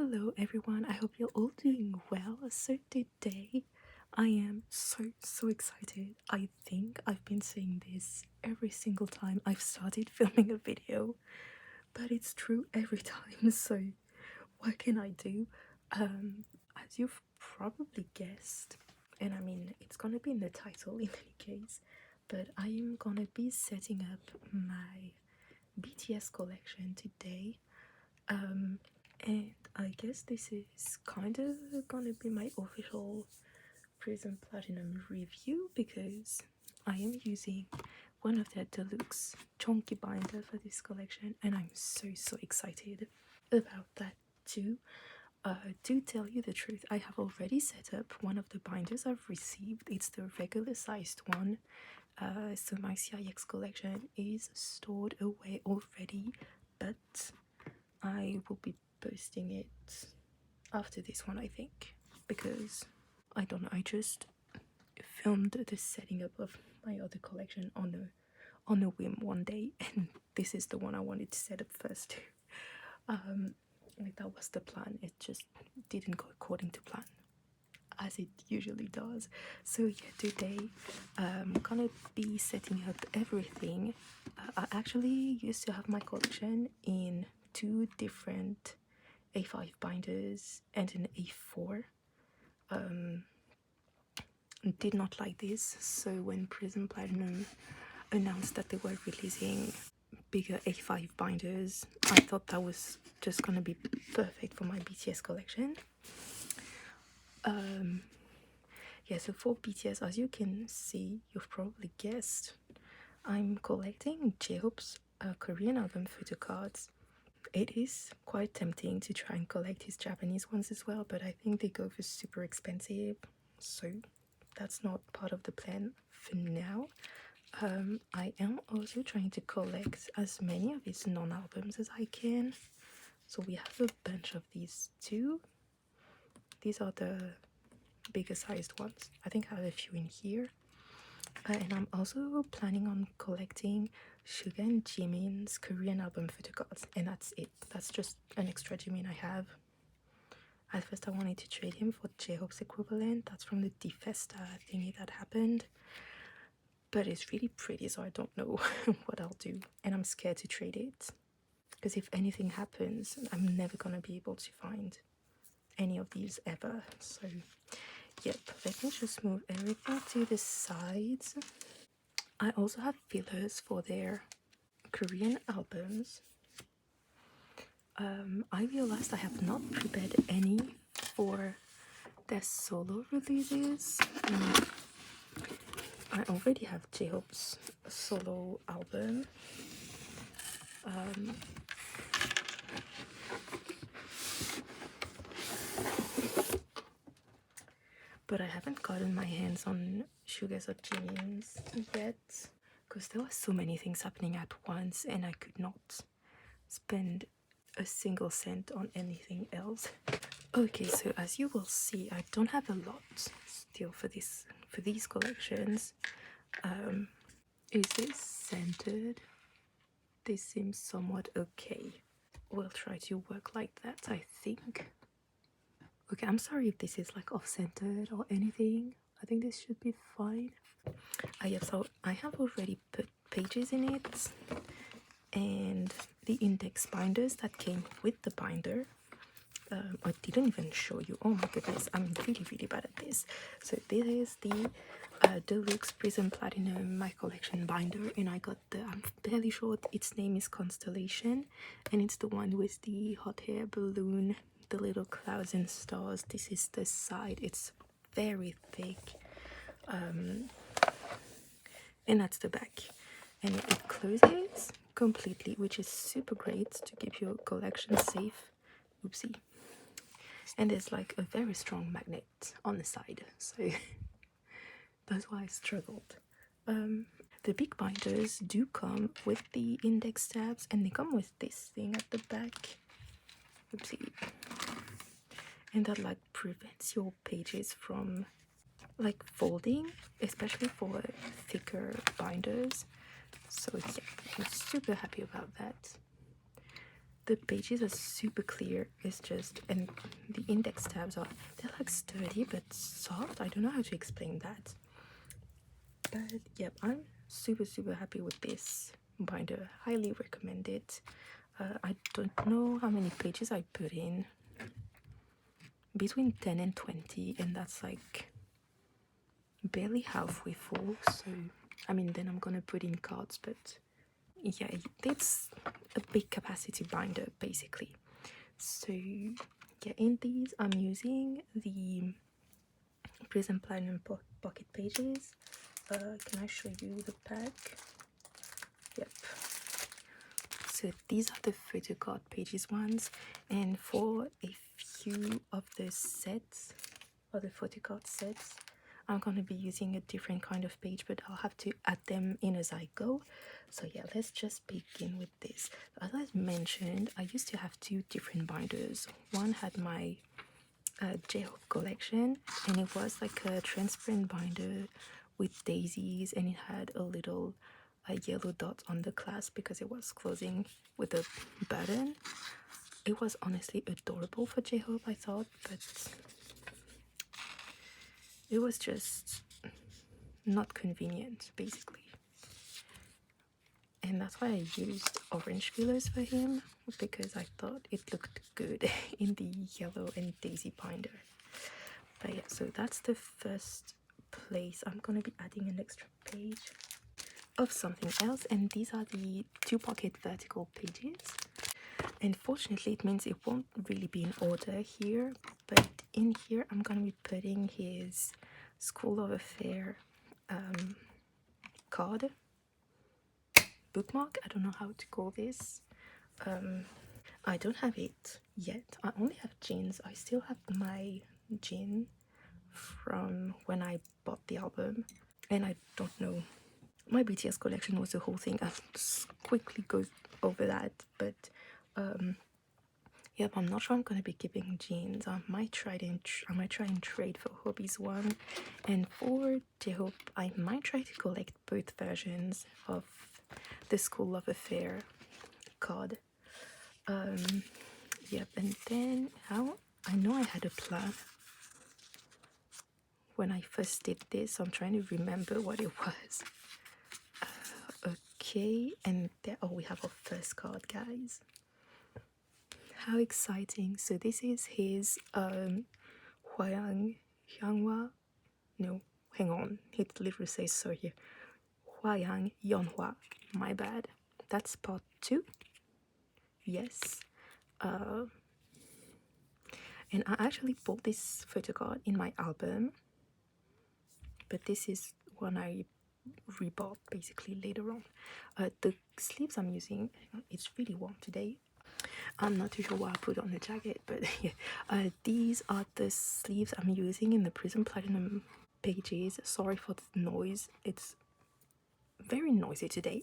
Hello everyone, I hope you're all doing well. So today I am so excited. I think I've been saying this every single time I've started filming a video, but it's true every time. So what can I do? As you've probably guessed, and I mean it's gonna be in the title in any case, but I am gonna be setting up my BTS collection today. And I guess this is kind of gonna be my official Prism Platinum review because I am using one of their deluxe chunky binder for this collection, and I'm so excited about that too. To tell you the truth, I have already set up one of the binders I've received. It's the regular sized one. So my CIX collection is stored away already, but I will be posting it after this one, I think, because I don't know, I just filmed the setting up of my other collection on a whim one day, and this is the one I wanted to set up first. Like that was the plan. It just didn't go according to plan, as it usually does. So yeah, today I'm gonna be setting up everything. I actually used to have my collection in two different A5 binders and an A4. Did not like this, so when Prism Platinum announced that they were releasing bigger A5 binders, I thought that was just gonna be perfect for my BTS collection. Yeah, so for BTS, as you can see, you've probably guessed, I'm collecting J-Hope's Korean album Photocards. It is quite tempting to try and collect his Japanese ones as well, but I think they go for super expensive, so that's not part of the plan for now. I am also trying to collect as many of his non-albums as I can. So we have a bunch of these too. These are the bigger sized ones. I think I have a few in here. And I'm also planning on collecting Suga and Jimin's Korean album Photocards, and that's it. That's just an extra Jimin I have. At first I wanted to trade him for J-Hope's equivalent. That's from the Defesta thingy that happened. But it's really pretty, so I don't know what I'll do. And I'm scared to trade it, because if anything happens, I'm never gonna be able to find any of these ever. So yep, let me just move everything to the sides. I also have fillers for their Korean albums. I realized I have not prepared any for their solo releases. I already have J-Hope's solo album. But I haven't gotten my hands on Suga's or Jimin's yet, because there were so many things happening at once and I could not spend a single cent on anything else. Okay, so as you will see, I don't have a lot still for these collections. Is this centered? This seems somewhat okay. We'll try to work like that, I think. Okay, I'm sorry if this is like off-centered or anything. I think this should be fine. Yeah, so I have already put pages in it and the index binders that came with the binder. I didn't even show you. Oh my goodness, I'm really bad at this. So this is the deluxe Prism Platinum my collection binder, and I got the, I'm fairly sure its name is Constellation, and it's the one with the hot air balloon, the little clouds and stars. This is the side. It's very thick, and that's the back, and it closes completely, which is super great to keep your collection safe. Oopsie. And there's like a very strong magnet on the side, so that's why I struggled. The big binders do come with the index tabs, and they come with this thing at the back. Oopsie. And that like prevents your pages from like folding, especially for thicker binders. So yeah, I'm super happy about that. the pages are super clear. It's just, and the index tabs are, they're like sturdy but soft. I don't know how to explain that. But yep, I'm super happy with this binder. Highly recommend it. I don't know how many pages I put in, between 10 and 20, and that's like barely halfway full. So I mean, then I'm gonna put in cards, but yeah, it's a big capacity binder basically. So yeah, in these I'm using the Prism Platinum pocket pages. Can I show you the pack? Yep. So these are the Photocard pages ones, and for a few of the sets, or the Photocard sets, I'm going to be using a different kind of page, but I'll have to add them in as I go. So yeah, let's just begin with this. As I mentioned, I used to have two different binders. One had my J-Hope collection, and it was like a transparent binder with daisies, and it had a little yellow dot on the clasp because it was closing with a button. It was honestly adorable for J-Hope, I thought, but it was just not convenient basically, and that's why I used orange fillers for him, because I thought it looked good in the yellow and daisy binder. But yeah, so that's the first place. I'm gonna be adding an extra page of something else, and these are the two pocket vertical pages. And fortunately it means it won't really be in order here, but in here I'm gonna be putting his School of Affair card, bookmark, I don't know how to call this. I don't have it yet. I only have jeans. I still have my jean from when I bought the album, and I don't know, my BTS collection was the whole thing. I'll just quickly go over that, but yep, I'm not sure I'm gonna be keeping jeans. I might try and trade for Hobbies one, and for J-Hope I might try to collect both versions of the School of Affair card. Yep, and then I know I had a plan when I first did this, so I'm trying to remember what it was. Okay, and there, oh, we have our first card, guys. How exciting. So this is his Hwayang Hyunghwa. No, hang on, it literally says so here. Hwayang Yeonhwa. My bad. That's part 2. Yes. And I actually bought this photo card in my album, but this is one I rebought basically later on. The sleeves I'm using, it's really warm today. I'm not too sure what I put on the jacket, but yeah, these are the sleeves I'm using in the Prism Platinum pages. Sorry for the noise, it's very noisy today.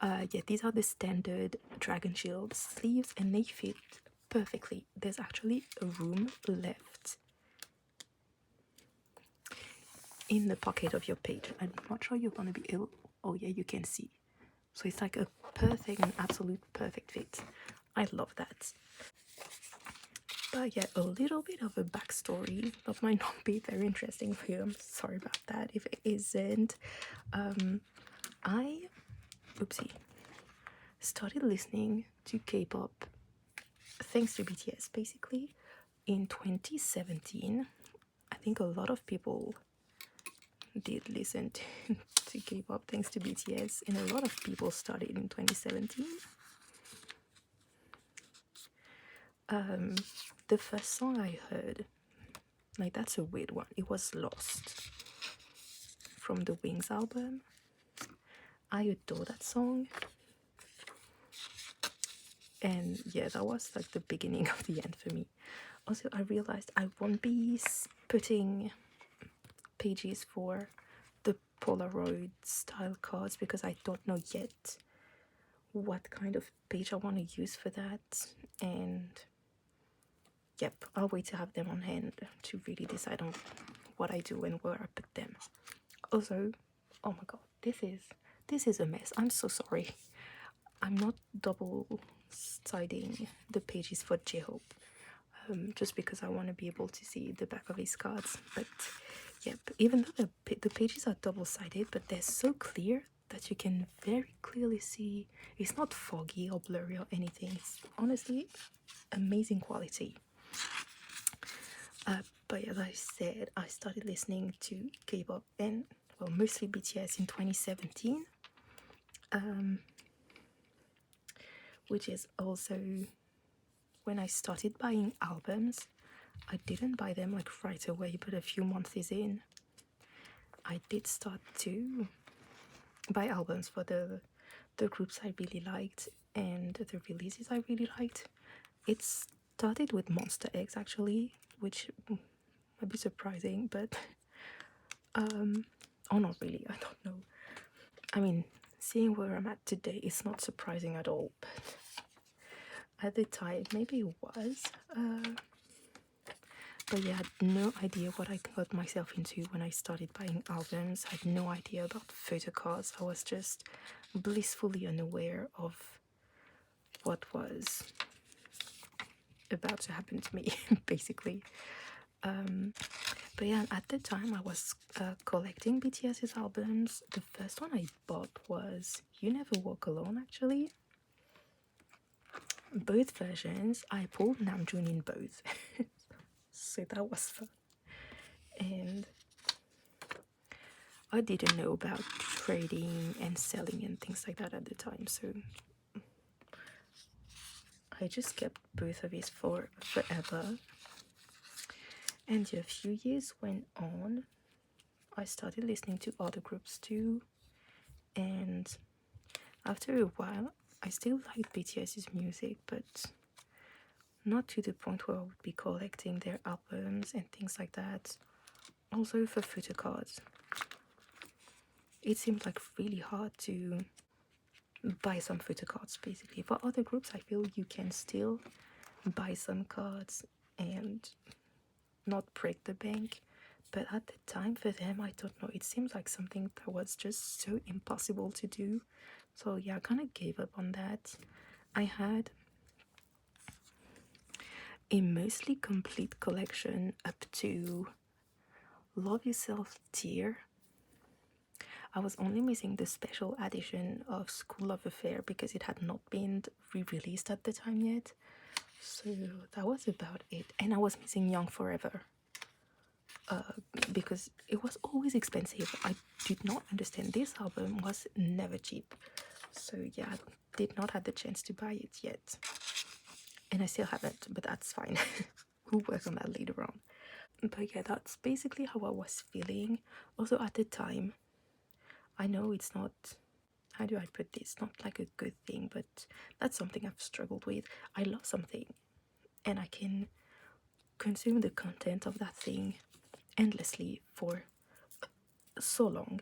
Yeah, these are the standard Dragon Shield sleeves, and they fit perfectly. There's actually a room left in the pocket of your page. I'm not sure you're gonna be able, oh yeah, you can see. So it's like a perfect, an absolute perfect fit. I love that. But yeah, a little bit of a backstory that might not be very interesting for you. I'm sorry about that if it isn't. I started listening to K-pop thanks to BTS basically in 2017. I think a lot of people did listen to K-pop thanks to BTS, and a lot of people started in 2017. The first song I heard, like, that's a weird one, it was Lost from the Wings album. I adore that song, and yeah, that was like the beginning of the end for me. Also, I realized I won't be putting pages for the Polaroid style cards because I don't know yet what kind of page I want to use for that, and yep, I'll wait to have them on hand to really decide on what I do and where I put them. Also, oh my god, this is a mess. I'm so sorry. I'm not double siding the pages for J-Hope, just because I want to be able to see the back of his cards. But yep, even though the pages are double-sided, but they're so clear that you can very clearly see. It's not foggy or blurry or anything. It's honestly amazing quality. But as I said, I started listening to K-pop and, well, mostly BTS in 2017, which is also when I started buying albums. I didn't buy them like right away, but a few months in, I did start to buy albums for the groups I really liked and the releases I really liked. It started with Monster X actually, which might be surprising, but oh, not really, I don't know. I mean, seeing where I'm at today, it's not surprising at all, but at the time, maybe it was. But yeah, I had no idea what I got myself into when I started buying albums. I had no idea about photocards. I was just blissfully unaware of what was about to happen to me, basically. But yeah, at the time I was collecting BTS's albums. The first one I bought was You Never Walk Alone, actually. Both versions, I pulled Namjoon in both. So that was fun. And I didn't know about trading and selling and things like that at the time, so I just kept both of these for forever. And yeah, a few years went on. I started listening to other groups too, and after a while I still liked BTS's music, but not to the point where I would be collecting their albums and things like that. Also for Photocards, it seemed like really hard to buy some Photocards. Basically, for other groups I feel you can still buy some cards and not break the bank, but at the time for them, I don't know, it seems like something that was just so impossible to do. So yeah, I kind of gave up on that. I had a mostly complete collection up to Love Yourself tier. I was only missing the special edition of School Love Affair because it had not been re-released at the time yet. So that was about it. And I was missing Young Forever. Because it was always expensive. I did not understand. This album was never cheap. So yeah, I did not have the chance to buy it yet. And I still haven't, but that's fine. We'll work on that later on. But yeah, that's basically how I was feeling. Also at the time, I know it's not, how do I put this? Not like a good thing, but that's something I've struggled with. I love something and I can consume the content of that thing endlessly for so long,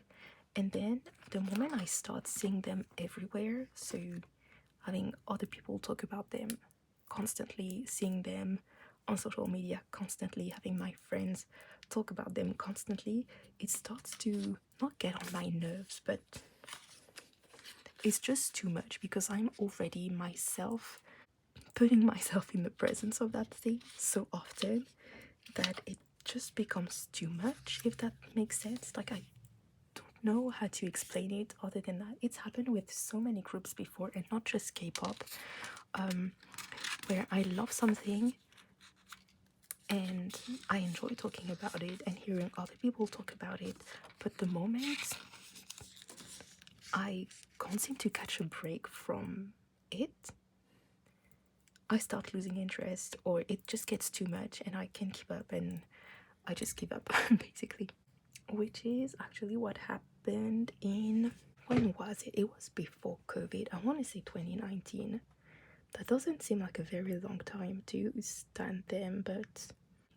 and then the moment I start seeing them everywhere, so having other people talk about them constantly, seeing them on social media constantly, having my friends talk about them constantly, it starts to not get on my nerves, but it's just too much because I'm already myself putting myself in the presence of that thing so often that it just becomes too much, if that makes sense. Like, I don't know how to explain it other than that. It's happened with so many groups before, and not just K-pop, where I love something and I enjoy talking about it and hearing other people talk about it, but the moment I can't seem to catch a break from it, I start losing interest, or it just gets too much and I can't keep up and I just give up, basically. Which is actually what happened in, when was it? It was before COVID. I want to say 2019. That doesn't seem like a very long time to stand them, but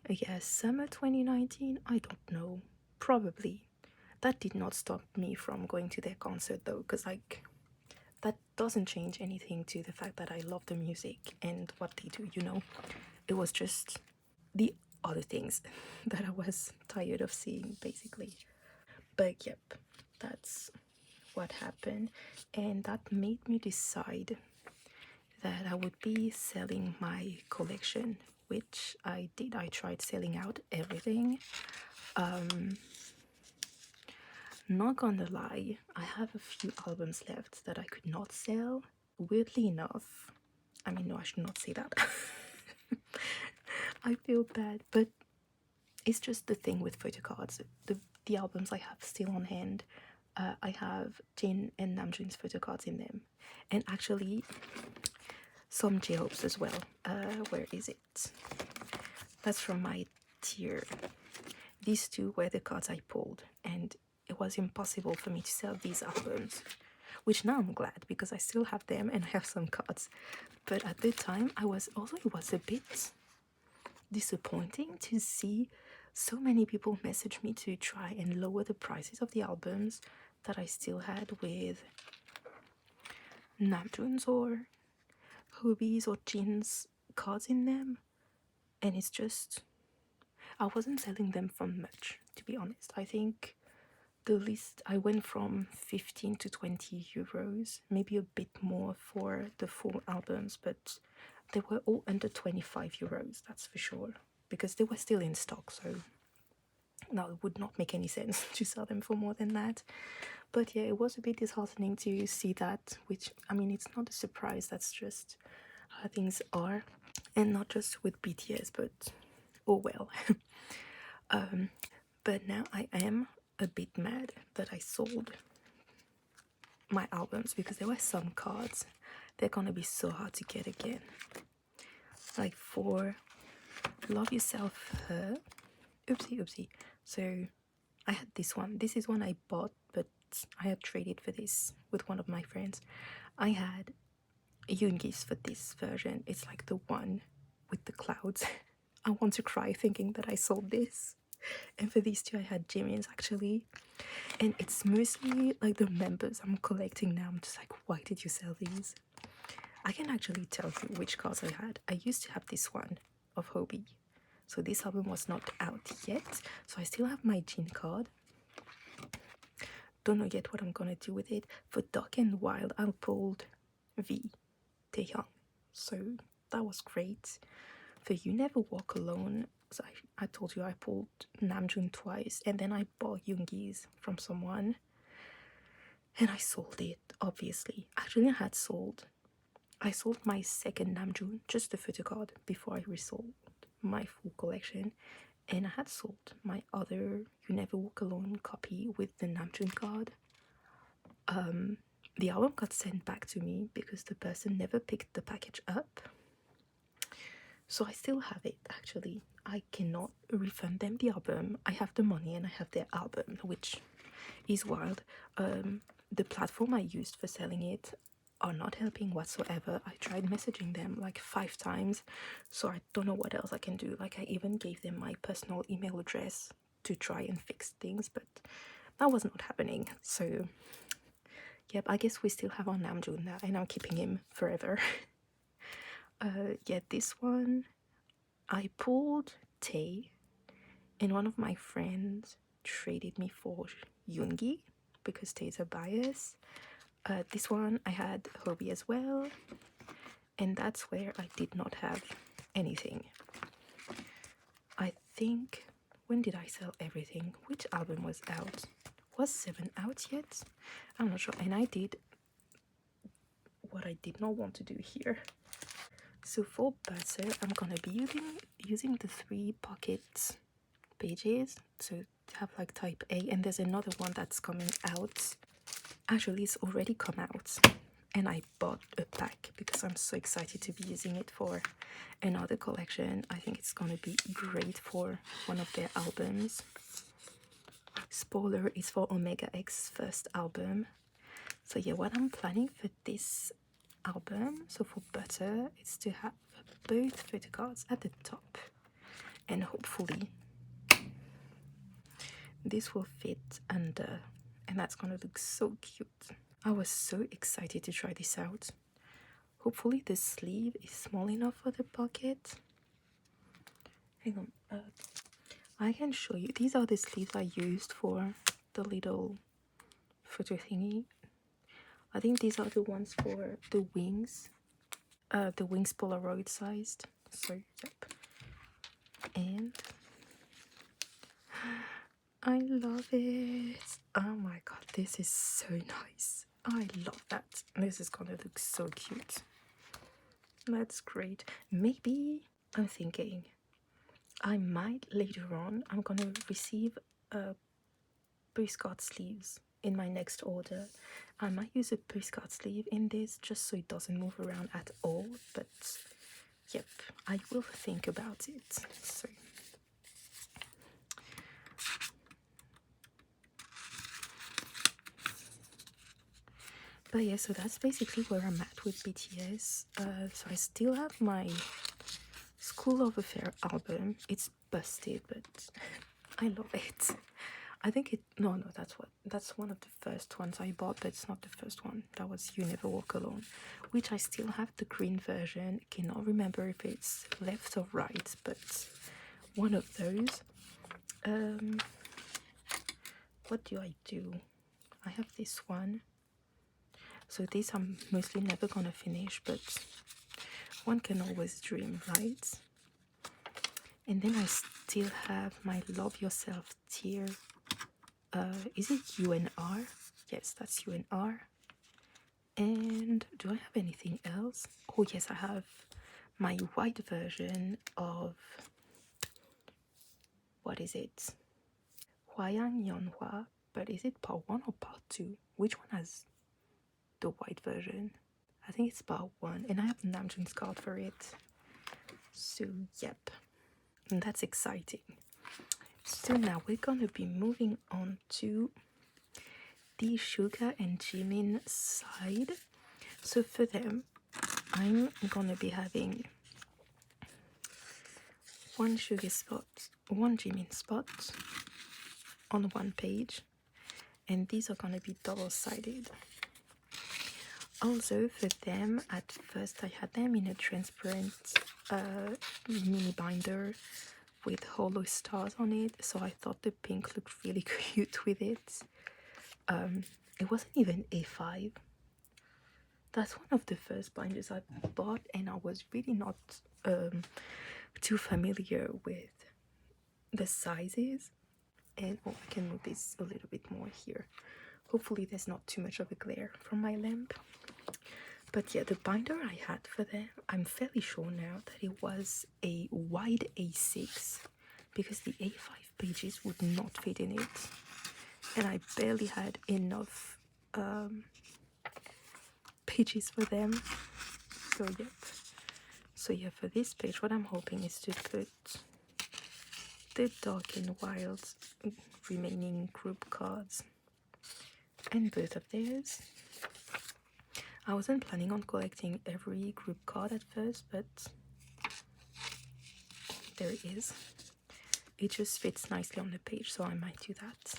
yeah, summer 2019, I don't know. Probably. That did not stop me from going to their concert though, because like, that doesn't change anything to the fact that I love the music and what they do, you know? It was just the other things that I was tired of seeing, basically. But yep, that's what happened, and that made me decide that I would be selling my collection, which I did. I tried selling out everything. Not gonna lie, I have a few albums left that I could not sell. Weirdly enough, I mean, no, I should not say that. I feel bad, but it's just the thing with Photocards. The albums I have still on hand, I have Jin and Namjoon's Photocards in them, and actually some J-Hope's as well. Where is it? That's from my tier. These two were the cards I pulled, and it was impossible for me to sell these albums, which now I'm glad because I still have them and I have some cards. But at the time, it was a bit disappointing to see so many people message me to try and lower the prices of the albums that I still had with Namjoon's or Hobie's or Jin's cards in them. And it's just, I wasn't selling them for much, to be honest. I think the least I went from 15 to 20 euros, maybe a bit more for the full albums, but they were all under 25 euros, that's for sure, because they were still in stock. So now it would not make any sense to sell them for more than that. But yeah, it was a bit disheartening to see that, which, I mean, it's not a surprise, that's just how things are. And not just with BTS, but oh well. But now I am a bit mad that I sold my albums because there were some cards they're gonna be so hard to get again. Like for Love Yourself Her, oopsie. So I had this one. This is one I bought, but I had traded for this with one of my friends. I had Yoongi's for this version. It's like the one with the clouds. I want to cry thinking that I sold this. And for these two I had Jimin's actually. And it's mostly like the members I'm collecting now. I'm just like, why did you sell these? I can actually tell you which cards I had. I used to have this one of Hobie. So this album was not out yet. So I still have my Jin card. Don't know yet what I'm gonna do with it. For Dark and Wild, I pulled V, Taehyung. So that was great. For You Never Walk Alone, so I told you I pulled Namjoon twice, and then I bought Yoongi's from someone. And I sold it, obviously. Actually, I sold my second Namjoon, just the Photocard, before I resold my full collection. And I had sold my other You Never Walk Alone copy with the Namjoon card. The album got sent back to me because the person never picked the package up. So I still have it, actually. I cannot refund them the album. I have the money and I have their album, which is wild. The platform I used for selling it are not helping whatsoever. I tried messaging them like 5 times, so I don't know what else I can do. Like I even gave them my personal email address to try and fix things, but that was not happening. So yep, I guess we still have our Namjoon now and I'm keeping him forever. Yeah, this one I pulled Tae, and one of my friends traded me for Yoongi because Tae's a bias. This one I had Hobie as well, and that's where I did not have anything. I think, when did I sell everything? Which album was out? Was 7 out yet? I'm not sure. And I did what I did not want to do here. So for Butter, I'm gonna be using the 3 pocket pages, so to have like type A, and there's another one that's coming out. Actually, it's already come out, and I bought a pack because I'm so excited to be using it for another collection. I think it's gonna be great for one of their albums. Spoiler, is for Omega X's first album. So yeah, what I'm planning for this album, so for Butter, is to have both photocards at the top, and hopefully this will fit under, and that's gonna look so cute. I was so excited to try this out. Hopefully the sleeve is small enough for the pocket. Hang on, I can show you. These are the sleeves I used for the little photo thingy. I think these are the ones for the wings. the wings Polaroid sized. So yep. And I love it. Oh my god, this is so nice. I love that. This is gonna look so cute. That's great. Maybe I'm thinking I might later on, I'm gonna receive postcard sleeves in my next order. I might use a postcard sleeve in this just so it doesn't move around at all, but yep, I will think about it. So but yeah, so that's basically where I'm at with BTS. So I still have my School of Affair album. It's busted, but I love it. I think it, no, that's one of the first ones I bought, but it's not the first one. That was You Never Walk Alone, which I still have the green version. Cannot remember if it's left or right, but one of those. What do? I have this one. So these I'm mostly never gonna finish, but one can always dream, right? And then I still have my Love Yourself tier. Is it UNR? Yes, that's UNR. And do I have anything else? Oh yes, I have my white version of, what is it? Hwayang Yeonhwa, but is it part 1 or part 2? Which one has the white version? I think it's part 1, and I have the Namjoon's card for it. So yep, and that's exciting. So now we're gonna be moving on to the Suga and Jimin side. So for them, I'm gonna be having one Suga spot, one Jimin spot on one page, and these are gonna be double-sided. Also for them, at first I had them in a transparent mini binder with hollow stars on it, so I thought the pink looked really cute with it. It wasn't even A5. That's one of the first binders I bought, and I was really not too familiar with the sizes. And oh, I can move this a little bit more here. Hopefully there's not too much of a glare from my lamp. But yeah, the binder I had for them, I'm fairly sure now that it was a wide A6, because the A5 pages would not fit in it, and I barely had enough pages for them. So yep. So yeah, for this page, what I'm hoping is to put the Dark and Wild remaining group cards and both of theirs. I wasn't planning on collecting every group card at first, but there it is. It just fits nicely on the page, so I might do that.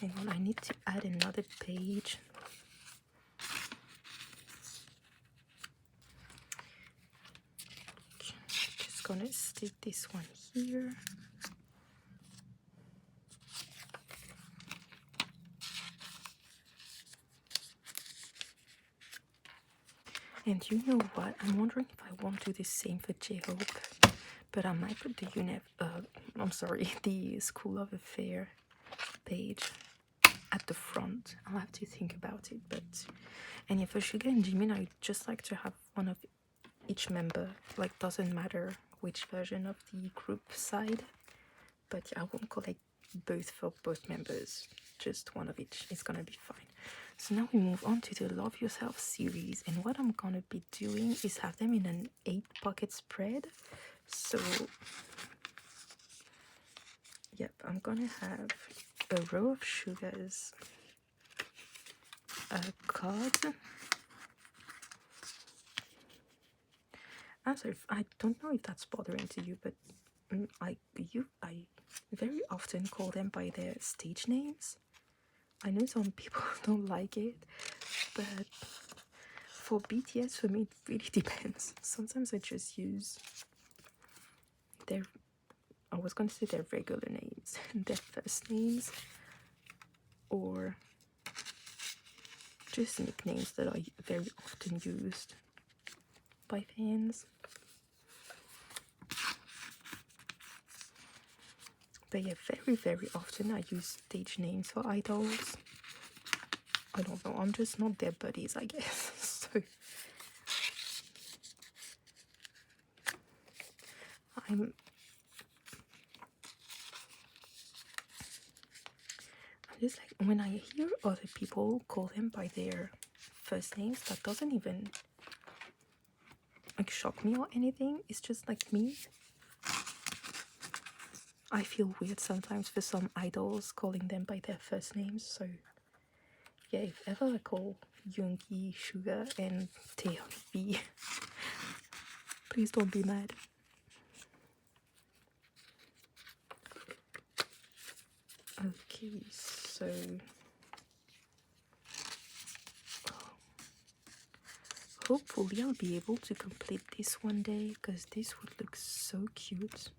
Hang on, I need to add another page. Just gonna stick this one here. And you know what? I'm wondering if I won't do the same for J-Hope, but I might put the the School of Affair page at the front. I'll have to think about it, but and yeah, for Suga and Jimin, I just like to have one of each member. Like, doesn't matter which version of the group side, but yeah, I won't collect both for both members. Just one of each is gonna be fine. So now we move on to the Love Yourself series, and what I'm gonna be doing is have them in an 8-pocket spread. So yep, I'm gonna have a row of Suga's cards. Also, I don't know if that's bothering to you, but I very often call them by their stage names. I know some people don't like it, but for BTS, for me, it really depends. Sometimes I just use their, I was going to say their regular names, their first names, or just nicknames that are very often used by fans. But yeah, very often I use stage names for idols. I don't know, I'm just not their buddies, I guess. So I'm just like, when I hear other people call them by their first names, that doesn't even like shock me or anything. It's just like me. I feel weird sometimes for some idols calling them by their first names. So yeah, if ever I call Yoongi Sugar and Taehyung V, please don't be mad. Okay, so hopefully I'll be able to complete this one day, because this would look so cute.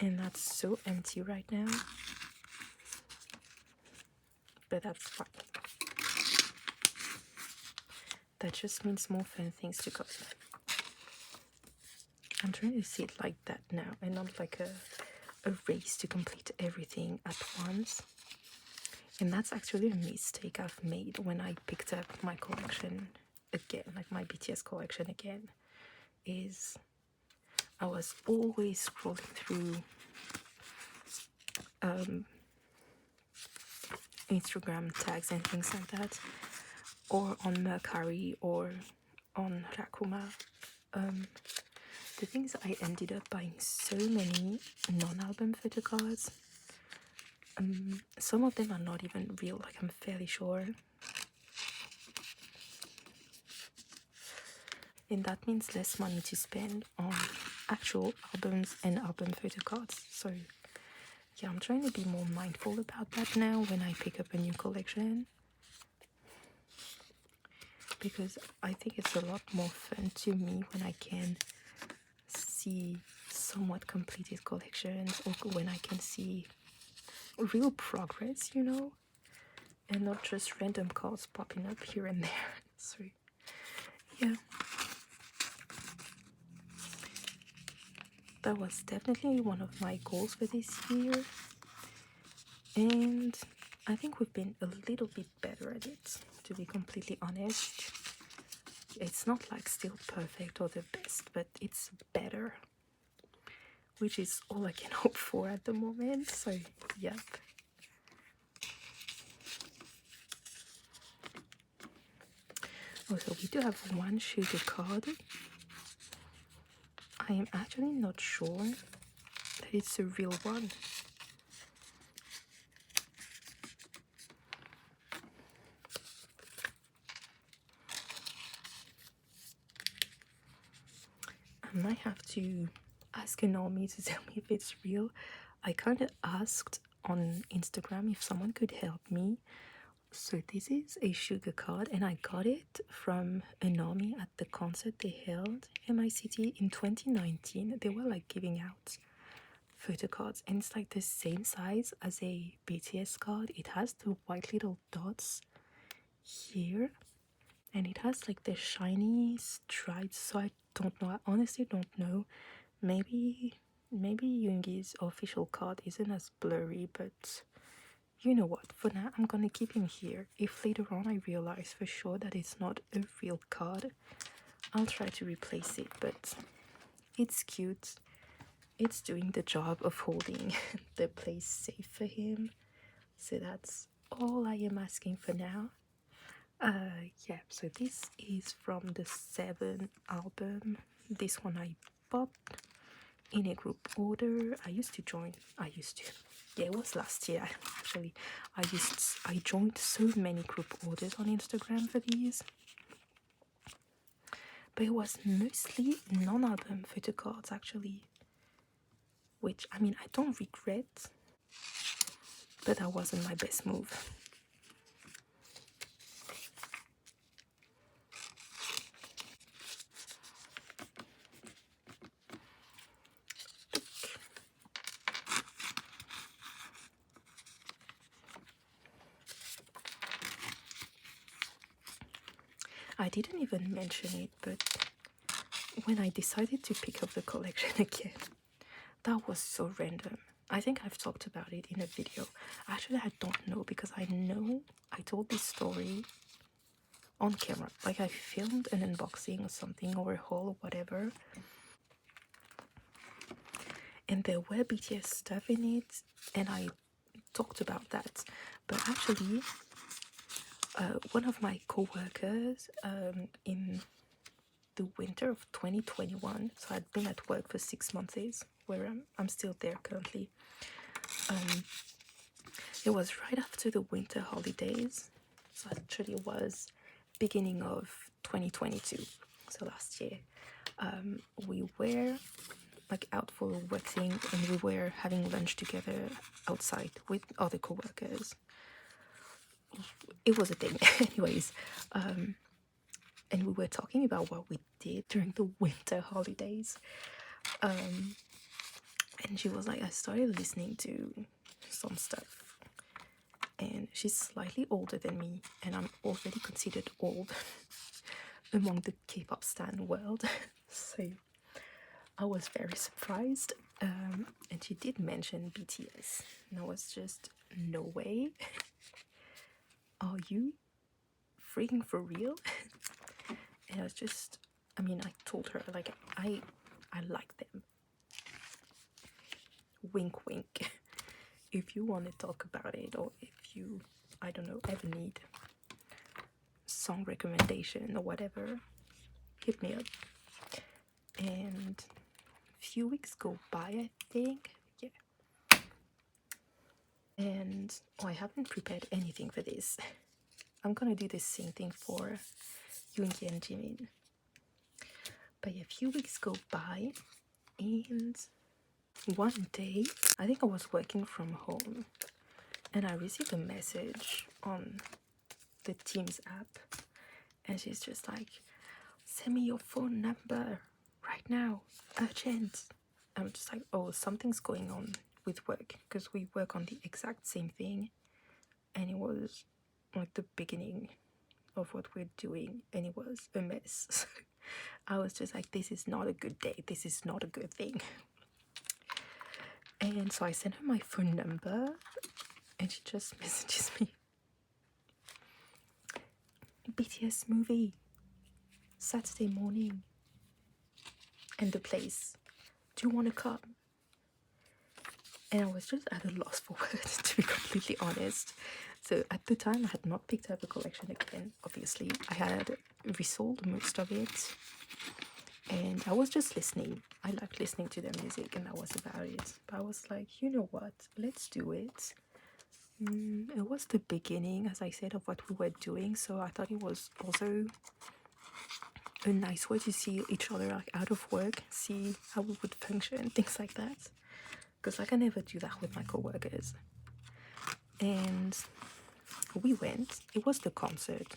And that's so empty right now, but that's fine. That just means more fun things to come. I'm trying to see it like that now, and not like a race to complete everything at once. And that's actually a mistake I've made when I picked up my collection again, like my BTS collection again, is I was always scrolling through Instagram tags and things like that, or on Mercari or on Rakuma. The thing is, I ended up buying so many non-album photocards. Some of them are not even real, like I'm fairly sure. And that means less money to spend on actual albums and album photocards. So yeah, I'm trying to be more mindful about that now when I pick up a new collection, because I think it's a lot more fun to me when I can see somewhat completed collections, or when I can see real progress, you know, and not just random cards popping up here and there. So yeah, that was definitely one of my goals for this year, and I think we've been a little bit better at it, to be completely honest. It's not like still perfect or the best, but it's better, which is all I can hope for at the moment. So yep. Also, we do have one sugar card. I am actually not sure that it's a real one. I might have to ask an army to tell me if it's real. I kind of asked on Instagram if someone could help me. So this is a sugar card, and I got it from an army at the concert they held in my city in 2019. They were like giving out photo cards, and it's like the same size as a BTS card. It has the white little dots here, and it has like the shiny stripes. So I don't know, I honestly don't know. Maybe Yoongi's official card isn't as blurry, but you know what, for now I'm gonna keep him here. If later on I realize for sure that it's not a real card, I'll try to replace it. But it's cute, it's doing the job of holding the place safe for him, so that's all I am asking for now. Yeah, so this is from the 7 album. This one I bought in a group order. Yeah, it was last year actually. I joined so many group orders on Instagram for these, but it was mostly non-album photo cards actually, which I mean I don't regret, but that wasn't my best move. I didn't even mention it, but when I decided to pick up the collection again, that was so random. I think I've talked about it in a video. Actually, I don't know, because I know I told this story on camera. Like, I filmed an unboxing or something, or a haul or whatever, and there were BTS stuff in it, and I talked about that. But actually, one of my co-workers in the winter of 2021, so I'd been at work for 6 months, where I'm still there currently. It was right after the winter holidays, so actually it was beginning of 2022, so last year. We were like out for a work thing, and we were having lunch together outside with other co-workers. It was a thing. Anyways, and we were talking about what we did during the winter holidays, and she was like, I started listening to some stuff, and she's slightly older than me, and I'm already considered old among the K-pop stan world. So I was very surprised, and she did mention BTS, and I was just, no way. Are you freaking for real? And I was just, I mean, I told her, like, I like them. Wink wink. If you want to talk about it, or if you, I don't know, ever need song recommendation or whatever, hit me up. And a few weeks go by, I think. Yeah. And I haven't prepared anything for this. I'm gonna do the same thing for Yoongi and Jimin. But yeah, a few weeks go by, and one day, I think I was working from home, and I received a message on the Teams app, and she's just like, send me your phone number right now, urgent. I'm just like, oh, something's going on with work, because we work on the exact same thing, and it was like the beginning of what we're doing, and it was a mess. So I was just like, this is not a good day, this is not a good thing. And so I sent her my phone number, and she just messages me, BTS movie, Saturday morning, and the place, do you want to come? And I was just at a loss for words, to be completely honest. So at the time, I had not picked up a collection again, obviously. I had resold most of it, and I was just listening. I liked listening to their music, and that was about it. But I was like, you know what, let's do it. It was the beginning, as I said, of what we were doing, so I thought it was also a nice way to see each other, like, out of work, see how we would function, things like that. Because I can never do that with my co-workers. And we went. It was the concert.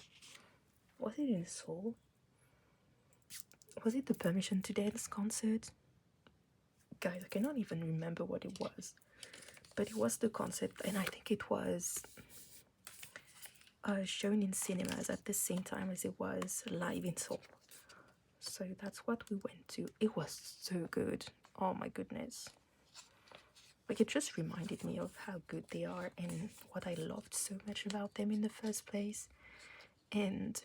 Was it in Seoul? Was it the Permission to Dance concert? Guys, I cannot even remember what it was. But it was the concert, and I think it was shown in cinemas at the same time as it was live in Seoul. So that's what we went to. It was so good. Oh my goodness. Like, it just reminded me of how good they are and what I loved so much about them in the first place. And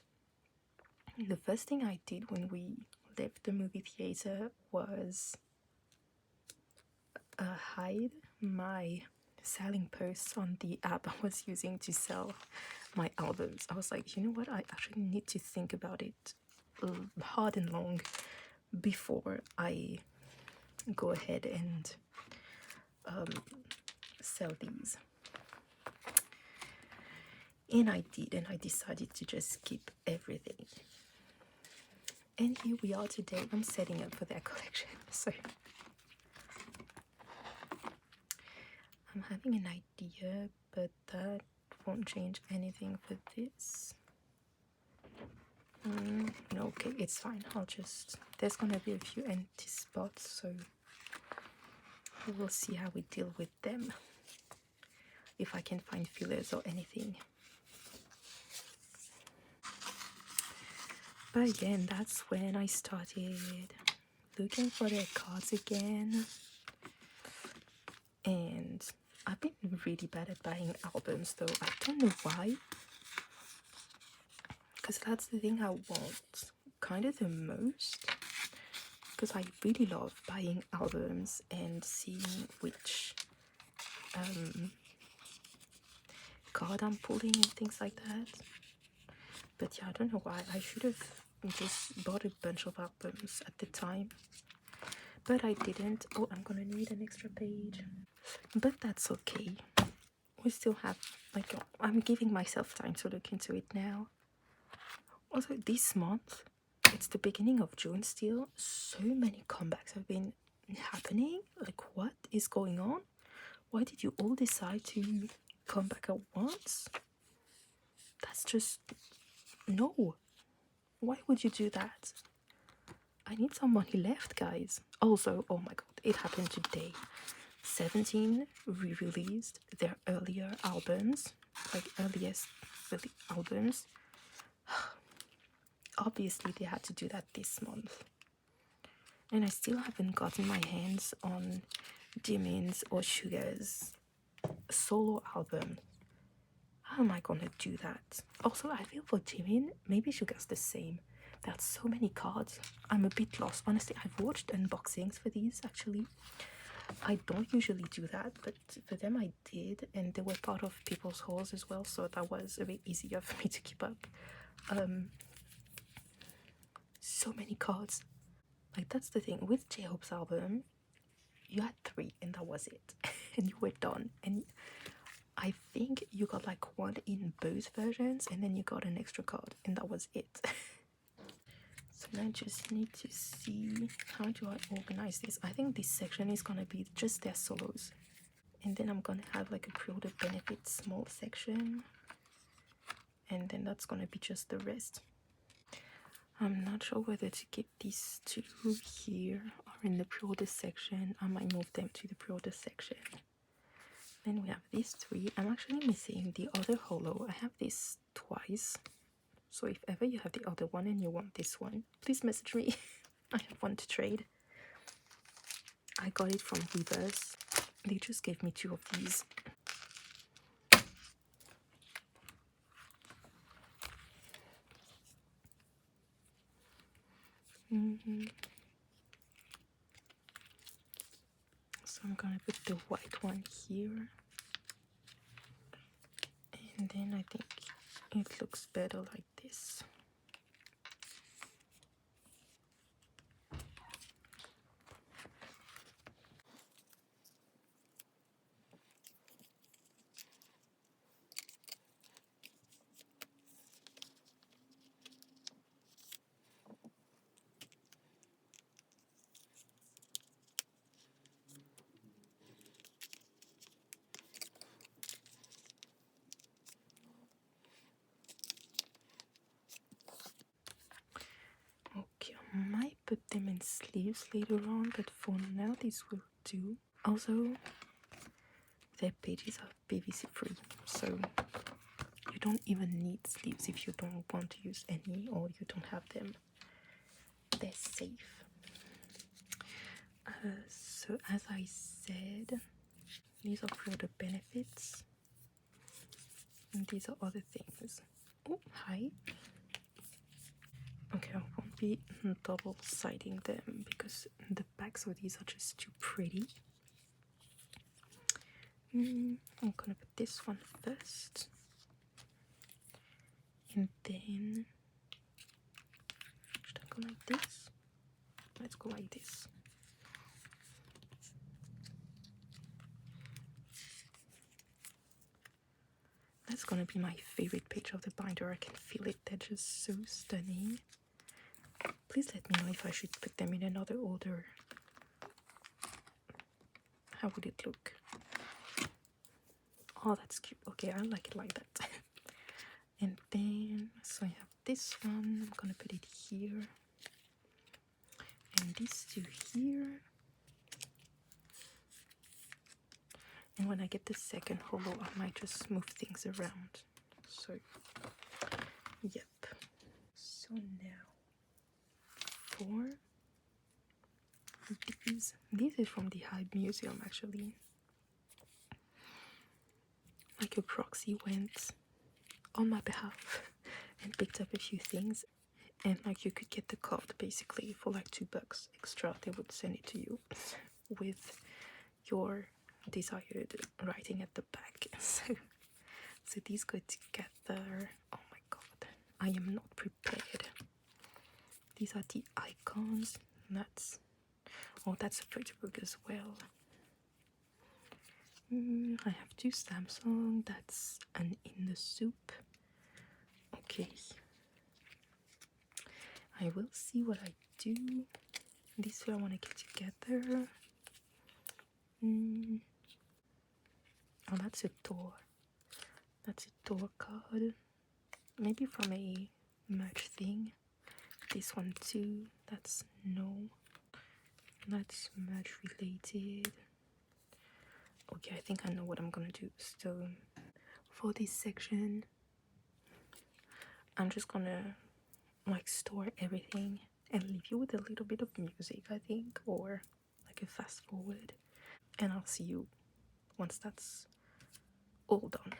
the first thing I did when we left the movie theater was hide my selling posts on the app I was using to sell my albums. I was like, you know what, I actually need to think about it hard and long before I go ahead and sell these. And I did, and I decided to just keep everything. And here we are today. I'm setting up for their collection. So I'm having an idea, but that won't change anything for this. No, okay, it's fine. I'll just, there's gonna be a few empty spots, so we'll see how we deal with them, if I can find fillers or anything. But again, that's when I started looking for their cards again. And I've been really bad at buying albums though. I don't know why. Because that's the thing I want kind of the most. Because I really love buying albums and seeing which card I'm pulling and things like that. But yeah, I don't know why. I should have just bought a bunch of albums at the time. But I didn't. Oh, I'm gonna need an extra page. But that's okay. We still have, like, I'm giving myself time to look into it now. Also, this month, it's the beginning of June still. So many comebacks have been happening. Like, what is going on? Why did you all decide to come back at once? That's just... no. Why would you do that? I need some money left, guys. Also, oh my god, it happened today. 17 re-released their earlier albums, like earliest albums. Obviously, they had to do that this month. And I still haven't gotten my hands on Jimin's or Suga's solo album. How am I gonna do that? Also, I feel for Jimin, maybe Suga's the same. There's so many cards. I'm a bit lost. Honestly, I've watched unboxings for these actually. I don't usually do that, but for them I did, and they were part of people's hauls as well, so that was a bit easier for me to keep up. So many cards. Like, that's the thing with J-Hope's album, you had 3 and that was it. And you were done. And I think you got like 1 in both versions, and then you got an extra card, and that was it. So now I just need to see, how do I organize this? I think this section is gonna be just their solos, and then I'm gonna have like a pre-order benefits small section, and then that's gonna be just the rest. I'm not sure whether to keep these 2 here or in the pre-order section. I might move them to the pre-order section. Then we have these 3. I'm actually missing the other holo. I have this twice. So if ever you have the other one and you want this one, please message me. I have one to trade. I got it from Reverse. They just gave me 2 of these. So I'm gonna put the white one here. And then I think it looks better like this. Okay, I might put them in sleeves later on, but for now this will do. Also, their pages are PVC free, so you don't even need sleeves if you don't want to use any or you don't have them. They're safe. So as I said, these are for the benefits, and these are other things. Oh, hi. Okay, I won't be double siding them because the backs of these are just too pretty. I'm gonna put this one first, and then should I go like this? Let's go like this. That's gonna be my favorite page of the binder. I can feel it. They're just so stunning. Please let me know if I should put them in another order. How would it look? Oh, that's cute. Okay, I like it like that. And then, so I have this one. I'm gonna put it here. And these 2 here. And when I get the second holo, I might just move things around. So, yep. So now is from the Hyde Museum actually. Like a proxy went on my behalf and picked up a few things, and like you could get the card basically for like $2 extra. They would send it to you with your desired writing at the back. So these go together. Oh my god, I am not prepared. These are the icons. That's a photo book as well. I have 2 Samsung. That's an In the Soup. Okay, I will see what I do. These 2 I want to get together. Oh, that's a door. That's a door card. Maybe from a merch thing. This one too. That's merch related. Okay, I think I know what I'm gonna do. So for this section, I'm just gonna like store everything and leave you with a little bit of music, I think, or like a fast forward, and I'll see you once that's all done.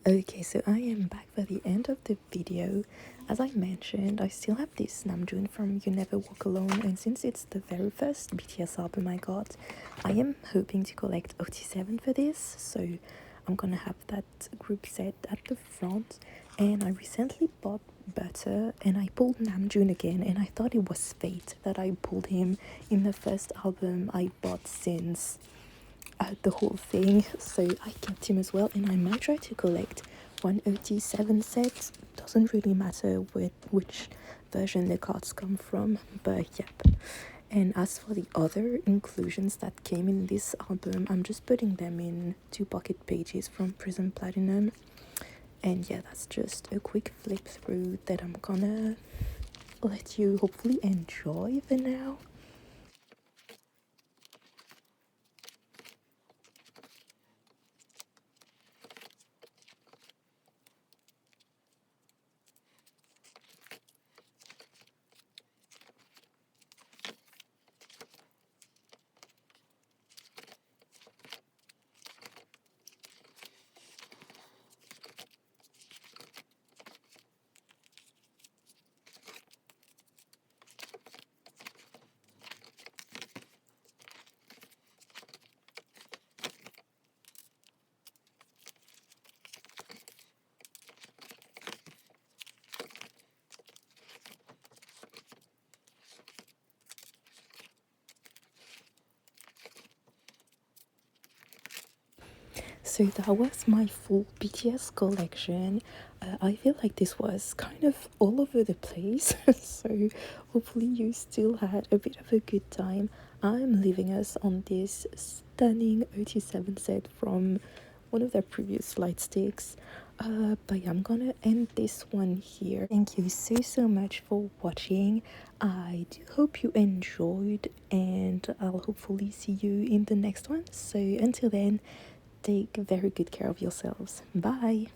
Okay, so I am back for the end of the video. As I mentioned, I still have this Namjoon from You Never Walk Alone, and since it's the very first BTS album I got, I am hoping to collect OT7 for this, so I'm gonna have that group set at the front. And I recently bought Butter, and I pulled Namjoon again, and I thought it was fate that I pulled him in the first album I bought since the whole thing, so I kept him as well, and I might try to collect one OT7 set. Doesn't really matter which version the cards come from, but yep. And as for the other inclusions that came in this album, I'm just putting them in 2 pocket pages from Prism Platinum. And yeah, that's just a quick flip through that I'm gonna let you hopefully enjoy for now. So that was my full BTS collection. I feel like this was kind of all over the place, so hopefully you still had a bit of a good time. I'm leaving us on this stunning OT7 set from one of their previous light sticks. But yeah, I'm gonna end this one here. Thank you so much for watching. I do hope you enjoyed, and I'll hopefully see you in the next one. So until then, take very good care of yourselves. Bye.